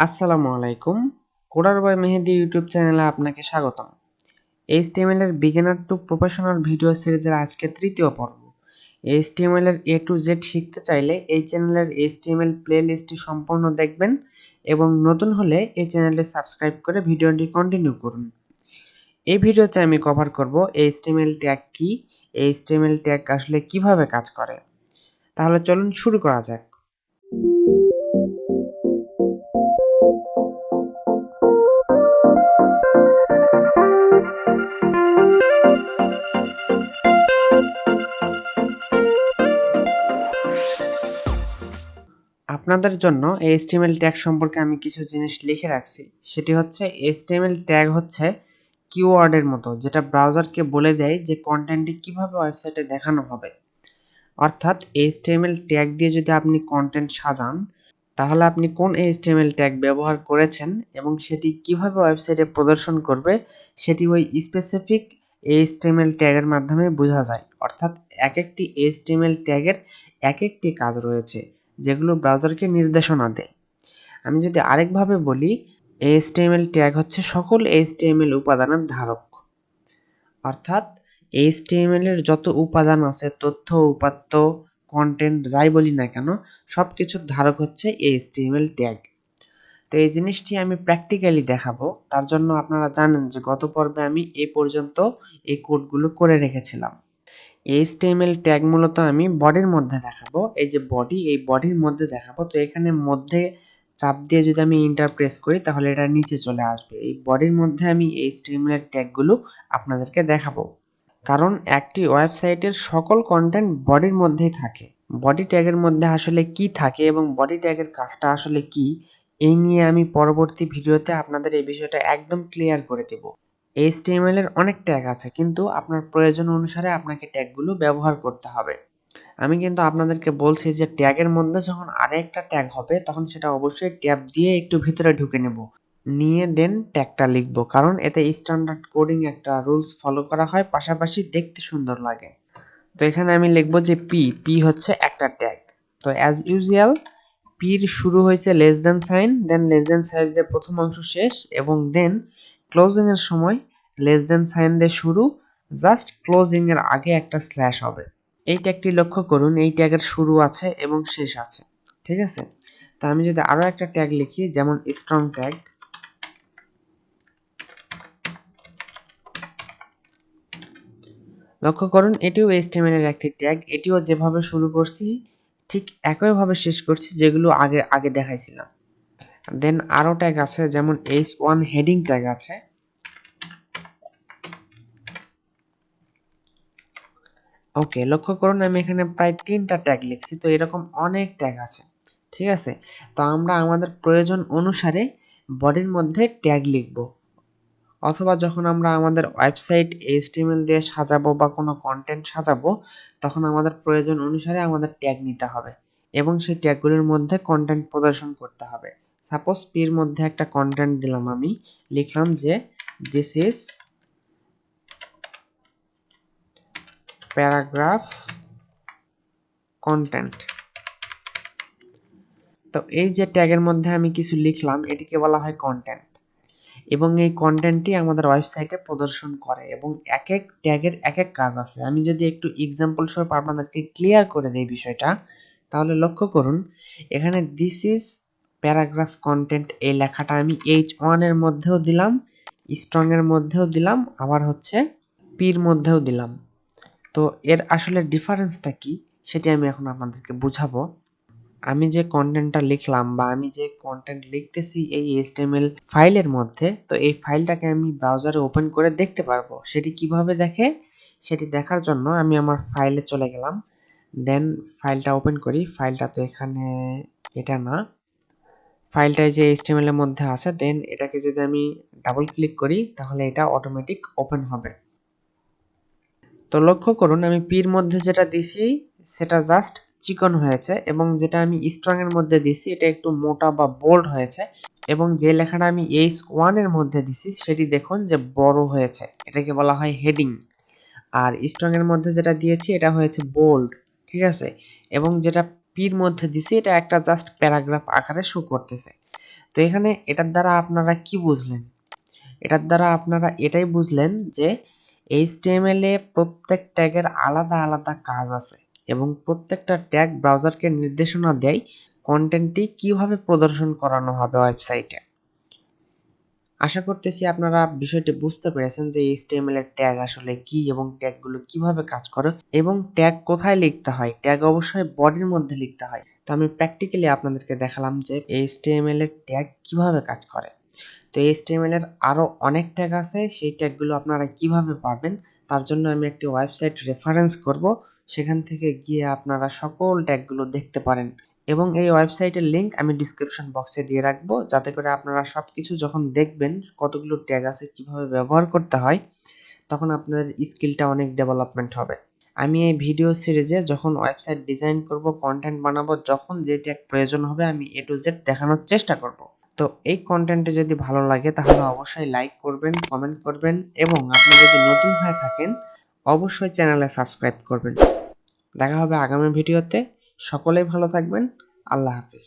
আসসালামু আলাইকুম। কোডার বয় মেহেদি ইউটিউব চ্যানেলে আপনাকে স্বাগতম। HTML এর বিগিনার টু প্রফেশনাল ভিডিও সিরিজের আজকে তৃতীয় পর্ব। HTML এর A to Z শিখতে চাইলে এই চ্যানেলের HTML প্লেলিস্টটি সম্পূর্ণ দেখবেন এবং নতুন হলে এই চ্যানেলটি সাবস্ক্রাইব করে ভিডিওটি কন্টিনিউ করুন। এই ভিডিওতে আমি কভার করব HTML ট্যাগ কি, HTML ট্যাগ আসলে কিভাবে কাজ করে। তাহলে চলুন শুরু করা যাক। আপনাদের জন্য HTML ট্যাগ সম্পর্কে আমি কিছু জিনিস লিখে রাখছি। সেটি হচ্ছে HTML ট্যাগ হচ্ছে কিওয়ার্ডের মতো, যেটা ব্রাউজারকে বলে দেয় যে কন্টেন্টটি কিভাবে ওয়েবসাইটে দেখানো হবে। অর্থাৎ HTML ট্যাগ দিয়ে যদি আপনি কন্টেন্ট সাজান, তাহলে আপনি কোন HTML ট্যাগ ব্যবহার করেছেন এবং সেটি কিভাবে ওয়েবসাইটে প্রদর্শন করবে সেটি ওই স্পেসিফিক HTML ট্যাগের মাধ্যমে বোঝা যায়। অর্থাৎ এক একটি HTML ট্যাগের এক একটি কাজ রয়েছে, যেগুলো ব্রাউজারকে নির্দেশনা দেয়। আমি যদি আরেকভাবে বলি, HTML ট্যাগ হচ্ছে সকল HTML উপাদানের ধারক। অর্থাৎ HTML এর যত উপাদান আছে, তথ্য, উপাত্ত, কন্টেন্ট যাই বলি না কেন, সবকিছুর ধারক হচ্ছে HTML ট্যাগ। তো এই জিনিসটি আমি প্র্যাকটিক্যালি দেখাবো। তার জন্য আপনারা জানেন যে গত পর্বে আমি এই পর্যন্ত এই কোডগুলো করে রেখেছিলাম। HTML ট্যাগ মূলত আমি বডির মধ্যে দেখাবো। এই যে বডি, এই বডির মধ্যে দেখাবো। তো এখানে মধ্যে চাপ দিয়ে যদি আমি এন্টার প্রেস করি তাহলে এটা নিচে চলে আসবে। এই বডির মধ্যে আমি HTML এর ট্যাগগুলো আপনাদেরকে দেখাবো। কারণ একটি ওয়েবসাইটের সকল কন্টেন্ট বডির মধ্যেই থাকে। বডি ট্যাগের মধ্যে আসলে কি থাকে এবং বডি ট্যাগের কাজটা আসলে কি, এই নিয়ে আমি পরবর্তী ভিডিওতে আপনাদের এই বিষয়টা একদম ক্লিয়ার করে দেব। HTML এর অনেক ট্যাগ আছে, কিন্তু আপনার প্রয়োজন অনুসারে আপনাকে ট্যাগগুলো ব্যবহার করতে হবে। আমি কিন্তু আপনাদেরকে বলছি যে ট্যাগের মধ্যে যখন আরেকটা ট্যাগ হবে তখন সেটা অবশ্যই ট্যাব দিয়ে একটু ভিতরে ঢুকে নেব, নিয়ে দেন ট্যাগটা লিখব। কারণ এতে স্ট্যান্ডার্ড কোডিং একটা রুলস ফলো করা হয়, পাশাপাশি দেখতে সুন্দর লাগে। তো এখানে আমি লিখব যে পি হচ্ছে একটা ট্যাগ। তো অ্যাজ ইউজুয়াল পির শুরু হয়েছে less than sine, then less than sine দিয়ে প্রথম অংশ শেষ, এবং দেন ক্লোজিং এর সময় লেস দেন সাইন দিয়ে শুরু, জাস্ট ক্লোজিং এর আগে একটা স্ল্যাশ হবে। এই ট্যাগটি লক্ষ্য করুন, এই ট্যাগের শুরু আছে এবং শেষ আছে। ঠিক আছে? তো আমি যদি আরো একটা ট্যাগ লিখি, যেমন স্ট্রং ট্যাগ, লক্ষ্য করুন এটিও HTML এর একটি ট্যাগ। এটিও যেভাবে শুরু করছি ঠিক একইভাবে শেষ করছি, যেগুলো আগে আগে দেখাইছিলাম। দেন আরো ট্যাগ আছে, যেমন h1 হেডিং ট্যাগ আছে। ওকে, লক্ষ্য করুন আমি এখানে প্রায় 3টা ট্যাগ লিখছি। তো এরকম অনেক ট্যাগ আছে। ঠিক আছে? তো আমরা আমাদের প্রয়োজন অনুসারে বডির মধ্যে ট্যাগ লিখব, অথবা যখন আমরা আমাদের ওয়েবসাইট HTML দিয়ে সাজাবো বা কোনো কন্টেন্ট সাজাবো, তখন আমাদের প্রয়োজন অনুসারে আমাদের ট্যাগ নিতে হবে এবং সেই ট্যাগগুলোর মধ্যে কন্টেন্ট প্রদর্শন করতে হবে। সাপোজ পির মধ্যে একটা কন্টেন্ট দিলাম, আমি লিখলাম যে দিস ইজ প্যারাগ্রাফ কন্টেন্ট। তো এই যে ট্যাগের মধ্যে আমি কিছু লিখলাম, এটিকে বলা হয় কন্টেন্ট, এবং এই কন্টেন্টটি আমাদের ওয়েবসাইটে প্রদর্শন করে, এবং এক এক ট্যাগের এক এক কাজ আছে। আমি যদি একটু এক্সাম্পল স্বরূপ আপনাদেরকে ক্লিয়ার করে দেই বিষয়টা, তাহলে লক্ষ্য করুন এখানে দিস ইজ প্যারাগ্রাফ কন্টেন্ট, এই লেখাটা আমি H1 এর মধ্যেও দিলাম, স্ট্রং এর মধ্যেও দিলাম, আবার হচ্ছে পির মধ্যেও দিলাম। তো এর আসলে ডিফারেন্সটা কি সেটি আমি এখন আপনাদেরকে বুঝাবো। আমি যে কন্টেন্টটা লিখলাম বা আমি যে কন্টেন্ট লিখতেছি এই HTML ফাইলের মধ্যে, তো এই ফাইলটাকে আমি ব্রাউজারে ওপেন করে দেখতে পারবো। সেটি কিভাবে দেখে, সেটি দেখার জন্য আমি আমার ফাইলে চলে গেলাম, দেন ফাইলটা ওপেন করি। ফাইলটা তো এখানে এটা না, ফাইলটা যে HTML এর মধ্যে আছে। দেন এটাকে যদি আমি ডাবল ক্লিক করি তাহলে এটা অটোমেটিক ওপেন হবে। তো লক্ষ্য করুন আমি পির মধ্যে যেটা দিছি সেটা জাস্ট চিকন হয়েছে, এবং যেটা আমি স্ট্রং এর মধ্যে দিছি এটা একটু মোটা বা বোল্ড হয়েছে, এবং যে লেখাটা আমি H1 এর মধ্যে দিছি সেটি দেখুন যে বড় হয়েছে। এটাকে বলা হয় হেডিং। আর স্ট্রং এর মধ্যে যেটা দিয়েছি এটা হয়েছে বোল্ড। ঠিক আছে? এবং যেটা পির মধ্যে দিছি এটা একটা জাস্ট প্যারাগ্রাফ আকারে শো করতেছে। তো এখানে এটার দ্বারা আপনারা কি বুঝলেন? এটার দ্বারা আপনারা এটাই বুঝলেন যে HTML এ প্রত্যেক ট্যাগের আলাদা আলাদা কাজ আছে এবং প্রত্যেকটা ট্যাগ ব্রাউজারকে নির্দেশনা দেয় কন্টেন্টটি কিভাবে প্রদর্শন করানো হবে ওয়েবসাইটে। আশা করতেছি আপনারা বিষয়টি বুঝতে পেরেছেন যে HTML এর ট্যাগ আসলে কি এবং ট্যাগগুলো কিভাবে কাজ করে এবং ট্যাগ কোথায় লিখতে হয়। ট্যাগ অবশ্যই বডির মধ্যে লিখতে হয়। তো আমি প্র্যাকটিক্যালি আপনাদেরকে দেখালাম যে HTML এর ট্যাগ কিভাবে কাজ করে। তো HTML এর আরো অনেক ট্যাগ আছে, সেই ট্যাগগুলো আপনারা কিভাবে পাবেন তার জন্য আমি একটি ওয়েবসাইট রেফারেন্স করব, সেখান থেকে গিয়ে আপনারা সকল ট্যাগগুলো দেখতে পারেন এবং এই ওয়েবসাইটের লিংক আমি ডিসক্রিপশন বক্সে দিয়ে রাখবো, যাতে করে আপনারা সবকিছু যখন দেখবেন কতগুলো ট্যাগ আছে কিভাবে ব্যবহার করতে হয় তখন আপনাদের স্কিলটা অনেক ডেভেলপমেন্ট হবে। আমি এই ভিডিও সিরিজে যখন ওয়েবসাইট ডিজাইন করব, কন্টেন্ট বানাবো, যখন যে ট্যাগ প্রয়োজন হবে আমি A to Z দেখানোর চেষ্টা করব। তো এই কন্টেন্টটি যদি ভালো লাগে তাহলে অবশ্যই লাইক করবেন, কমেন্ট করবেন এবং আপনি যদি নতুন হয়ে থাকেন অবশ্যই চ্যানেলে সাবস্ক্রাইব করবেন। দেখা হবে আগামী ভিডিওতে। সকলেই ভালো থাকবেন। আল্লাহ হাফেজ।